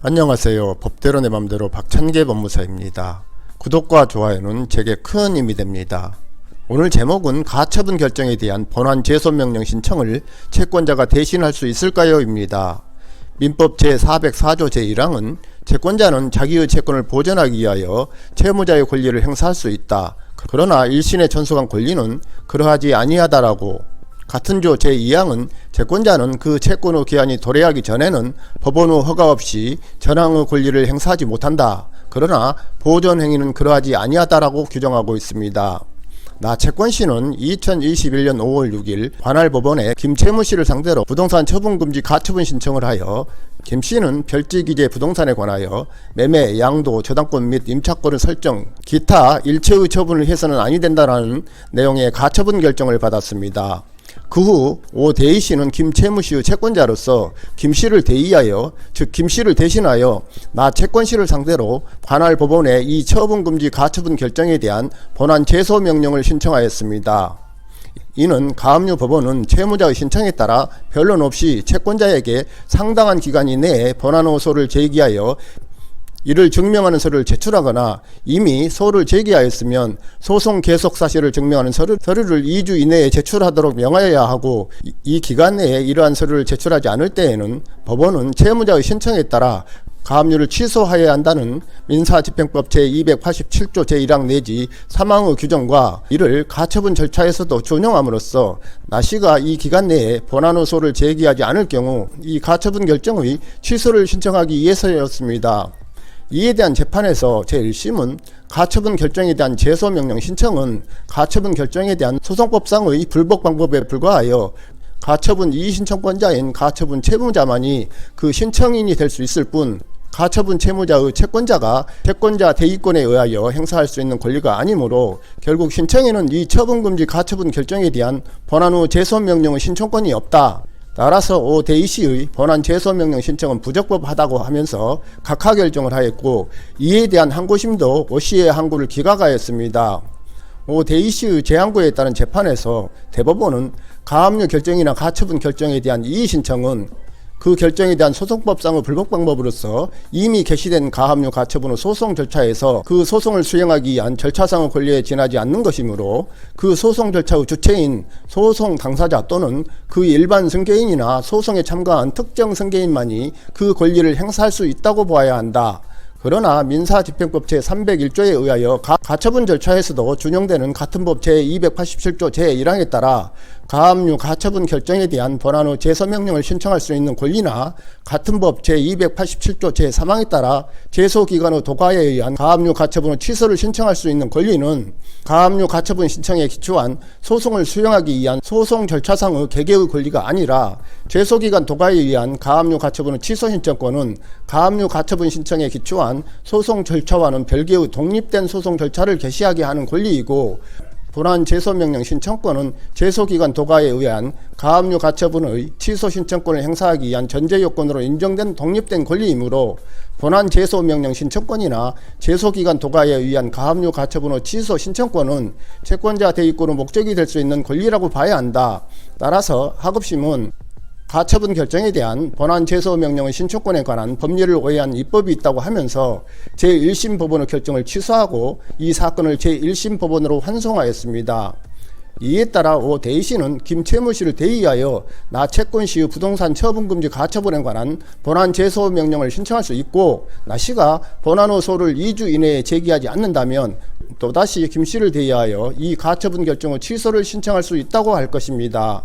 안녕하세요. 법대로 내 맘대로 박찬계 법무사입니다. 구독과 좋아요는 제게 큰 힘이 됩니다. 오늘 제목은 가처분 결정에 대한 본안 제소명령 신청을 채권자가 대신할 수 있을까요? 입니다. 민법 제404조 제1항은 채권자는 자기의 채권을 보전하기 위하여 채무자의 권리를 행사할 수 있다. 그러나 1심에 전속한 권리는 그러하지 아니하다라고, 같은 조 제2항은 채권자는 그 채권의 기한이 도래하기 전에는 법원의 허가 없이 전항의 권리를 행사하지 못한다. 그러나 보존행위는 그러하지 아니하다라고 규정하고 있습니다. 나 채권씨는 2021년 5월 6일 관할법원에 김채무씨를 상대로 부동산 처분금지 가처분 신청을 하여 김씨는 별지기재 부동산에 관하여 매매, 양도, 저당권 및 임차권의 설정, 기타 일체의 처분을 해서는 아니 된다라는 내용의 가처분 결정을 받았습니다. 그 후 오 대희씨는 김채무씨의 채권자로서 김씨를 대의하여, 즉 김씨를 대신하여 나 채권씨를 상대로 관할법원에 이 처분금지 가처분 결정에 대한 본안 제소명령을 신청하였습니다. 이는 가압류법원은 채무자의 신청에 따라 변론 없이 채권자에게 상당한 기간 이내에 본안호소를 제기하여 이를 증명하는 서류를 제출하거나 이미 소를 제기하였으면 소송 계속 사실을 증명하는 서류를 2주 이내에 제출하도록 명하여야 하고, 이 기간 내에 이러한 서류를 제출하지 않을 때에는 법원은 채무자의 신청에 따라 가압류를 취소하여야 한다는 민사집행법 제287조 제1항 내지 3항의 규정과 이를 가처분 절차에서도 준용함으로써 나씨가 이 기간 내에 본안호소를 제기하지 않을 경우 이 가처분 결정의 취소를 신청하기 위해서였습니다. 이에 대한 재판에서 제1심은 가처분 결정에 대한 제소명령 신청은 가처분 결정에 대한 소송법상의 불복 방법에 불과하여 가처분 이의신청권자인 가처분 채무자만이 그 신청인이 될 수 있을 뿐, 가처분 채무자의 채권자가 채권자 대의권에 의하여 행사할 수 있는 권리가 아니므로 결국 신청인은 이 처분금지 가처분 결정에 대한 본안 후 제소명령의 신청권이 없다. 따라서 오 대희씨의 본안 제소명령 신청은 부적법하다고 하면서 각하 결정을 하였고, 이에 대한 항고심도 오씨의 항고를 기각하였습니다. 오 대희씨의 재항고에 따른 재판에서 대법원은 가압류 결정이나 가처분 결정에 대한 이의신청은 그 결정에 대한 소송법상의 불복 방법으로서 이미 개시된 가압류 가처분의 소송 절차에서 그 소송을 수행하기 위한 절차상의 권리에 지나지 않는 것이므로 그 소송 절차의 주체인 소송 당사자 또는 그 일반 승계인이나 소송에 참가한 특정 승계인만이 그 권리를 행사할 수 있다고 보아야 한다. 그러나 민사집행법 제301조에 의하여 가처분 절차에서도 준용되는 같은 법 제287조 제1항에 따라 가압류 가처분 결정에 대한 본안 후 제소명령을 신청할 수 있는 권리나 같은 법 제287조 제3항에 따라 제소기관의 도과에 의한 가압류 가처분의 취소를 신청할 수 있는 권리는 가압류 가처분 신청에 기초한 소송을 수행하기 위한 소송 절차상의 개개의 권리가 아니라 제소기관 도과에 의한 가압류 가처분의 취소 신청권은 가압류 가처분 신청에 기초한 소송 절차와는 별개의 독립된 소송 절차를 개시하게 하는 권리이고, 본안 제소명령 신청권은 제소기관 도과에 의한 가압류 가처분의 취소 신청권을 행사하기 위한 전제 요건으로 인정된 독립된 권리이므로 본안 제소명령 신청권이나 제소기관 도과에 의한 가압류 가처분의 취소 신청권은 채권자 대의권의 목적이 될 수 있는 권리라고 봐야 한다. 따라서 하급심은 가처분 결정에 대한 본안 제소명령의 신청권에 관한 법률을 오해한 입법이 있다고 하면서 제1심 법원의 결정을 취소하고 이 사건을 제1심 법원으로 환송하였습니다. 이에 따라 오 대희씨는 김채무씨를 대의하여 나 채권씨의 부동산 처분금지 가처분에 관한 본안 제소명령을 신청할 수 있고, 나씨가 본안 호소를 2주 이내에 제기하지 않는다면 또다시 김씨를 대의하여 이 가처분 결정의 취소를 신청할 수 있다고 할 것입니다.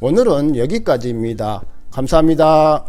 오늘은 여기까지입니다. 감사합니다.